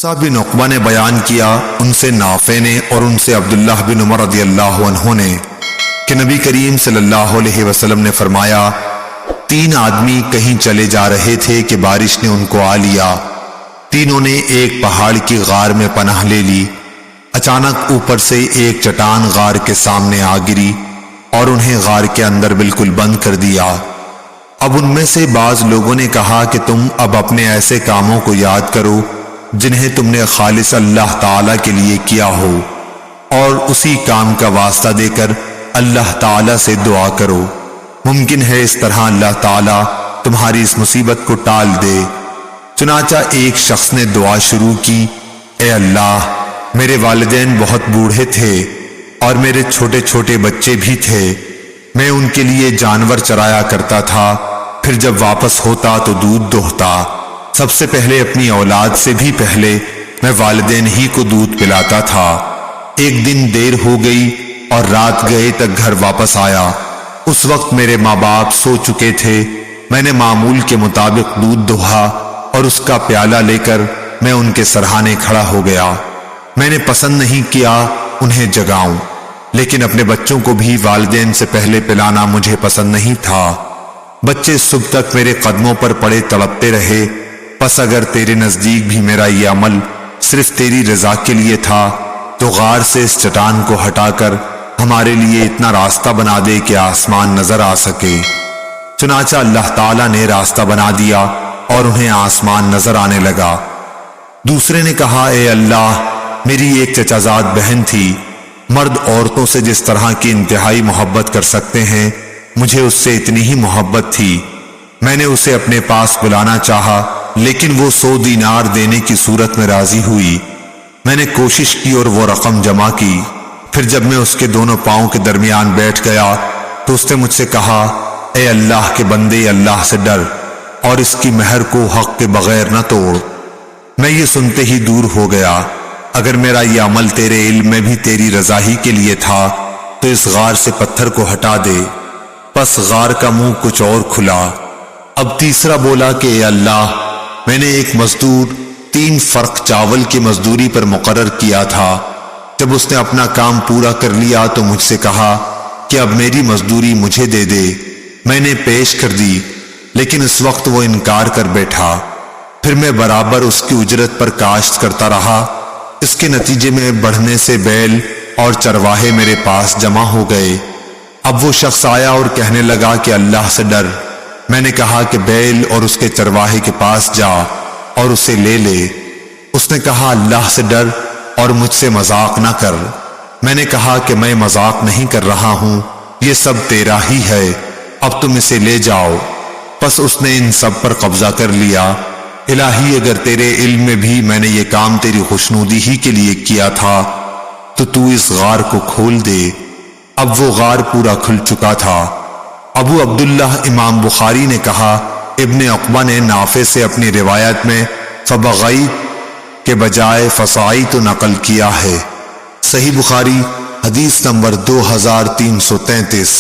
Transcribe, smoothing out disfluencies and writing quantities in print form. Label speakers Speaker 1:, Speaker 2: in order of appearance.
Speaker 1: موسیٰ بن عقبہ نے بیان کیا ان سے نافع نے اور ان سے عبداللہ بن عمر رضی اللہ عنہ نے کہ نبی کریم صلی اللہ علیہ وسلم نے فرمایا 3 آدمی کہیں چلے جا رہے تھے کہ بارش نے ان کو آ لیا۔ تینوں نے ایک پہاڑ کی غار میں پناہ لے لی۔ اچانک اوپر سے ایک چٹان غار کے سامنے آ گری اور انہیں غار کے اندر بالکل بند کر دیا۔ اب ان میں سے بعض لوگوں نے کہا کہ تم اب اپنے ایسے کاموں کو یاد کرو جنہیں تم نے خالص اللہ تعالیٰ کے لیے کیا ہو، اور اسی کام کا واسطہ دے کر اللہ تعالیٰ سے دعا کرو، ممکن ہے اس طرح اللہ تعالیٰ تمہاری اس مصیبت کو ٹال دے۔ چنانچہ ایک شخص نے دعا شروع کی، اے اللہ، میرے والدین بہت بوڑھے تھے اور میرے چھوٹے چھوٹے بچے بھی تھے، میں ان کے لیے جانور چرایا کرتا تھا، پھر جب واپس ہوتا تو دودھ دوہتا، سب سے پہلے اپنی اولاد سے بھی پہلے میں والدین ہی کو دودھ پلاتا تھا۔ ایک دن دیر ہو گئی اور رات گئے تک گھر واپس آیا، اس وقت میرے ماں باپ سو چکے تھے، میں نے معمول کے مطابق دودھ دوہا اور اس کا پیالہ لے کر میں ان کے سرہانے کھڑا ہو گیا۔ میں نے پسند نہیں کیا انہیں جگاؤں، لیکن اپنے بچوں کو بھی والدین سے پہلے پلانا مجھے پسند نہیں تھا۔ بچے صبح تک میرے قدموں پر پڑے تڑپتے رہے، پس اگر تیرے نزدیک بھی میرا یہ عمل صرف تیری رضا کے لیے تھا تو غار سے اس چٹان کو ہٹا کر ہمارے لیے اتنا راستہ بنا دے کہ آسمان نظر آ سکے۔ چنانچہ اللہ تعالیٰ نے راستہ بنا دیا اور انہیں آسمان نظر آنے لگا۔ دوسرے نے کہا، اے اللہ، میری ایک چچا زاد بہن تھی، مرد عورتوں سے جس طرح کی انتہائی محبت کر سکتے ہیں مجھے اس سے اتنی ہی محبت تھی۔ میں نے اسے اپنے پاس بلانا چاہا لیکن وہ 100 دینار دینے کی صورت میں راضی ہوئی۔ میں نے کوشش کی اور وہ رقم جمع کی، پھر جب میں اس کے دونوں پاؤں کے درمیان بیٹھ گیا تو اس نے مجھ سے کہا، اے اللہ کے بندے، اللہ سے ڈر اور اس کی مہر کو حق کے بغیر نہ توڑ۔ میں یہ سنتے ہی دور ہو گیا، اگر میرا یہ عمل تیرے علم میں بھی تیری رضا ہی کے لیے تھا تو اس غار سے پتھر کو ہٹا دے۔ پس غار کا منہ کچھ اور کھلا۔ اب تیسرا بولا کہ اے اللہ، میں نے ایک مزدور 3 فرق چاول کی مزدوری پر مقرر کیا تھا، جب اس نے اپنا کام پورا کر لیا تو مجھ سے کہا کہ اب میری مزدوری مجھے دے دے۔ میں نے پیش کر دی لیکن اس وقت وہ انکار کر بیٹھا۔ پھر میں برابر اس کی اجرت پر کاشت کرتا رہا، اس کے نتیجے میں بڑھنے سے بیل اور چرواہے میرے پاس جمع ہو گئے۔ اب وہ شخص آیا اور کہنے لگا کہ اللہ سے ڈر۔ میں نے کہا کہ بیل اور اس کے چرواہے کے پاس جا اور اسے لے لے۔ اس نے کہا، اللہ سے ڈر اور مجھ سے مذاق نہ کر۔ میں نے کہا کہ میں مذاق نہیں کر رہا ہوں، یہ سب تیرا ہی ہے، اب تم اسے لے جاؤ۔ پس اس نے ان سب پر قبضہ کر لیا۔ الہی، اگر تیرے علم میں بھی میں نے یہ کام تیری خوشنودی ہی کے لیے کیا تھا تو اس غار کو کھول دے۔ اب وہ غار پورا کھل چکا تھا۔ ابو عبداللہ امام بخاری نے کہا، ابن عقبہ نے نافع سے اپنی روایت میں فبغیت کے بجائے فصعیت نقل کیا ہے۔ صحیح بخاری حدیث نمبر 2333۔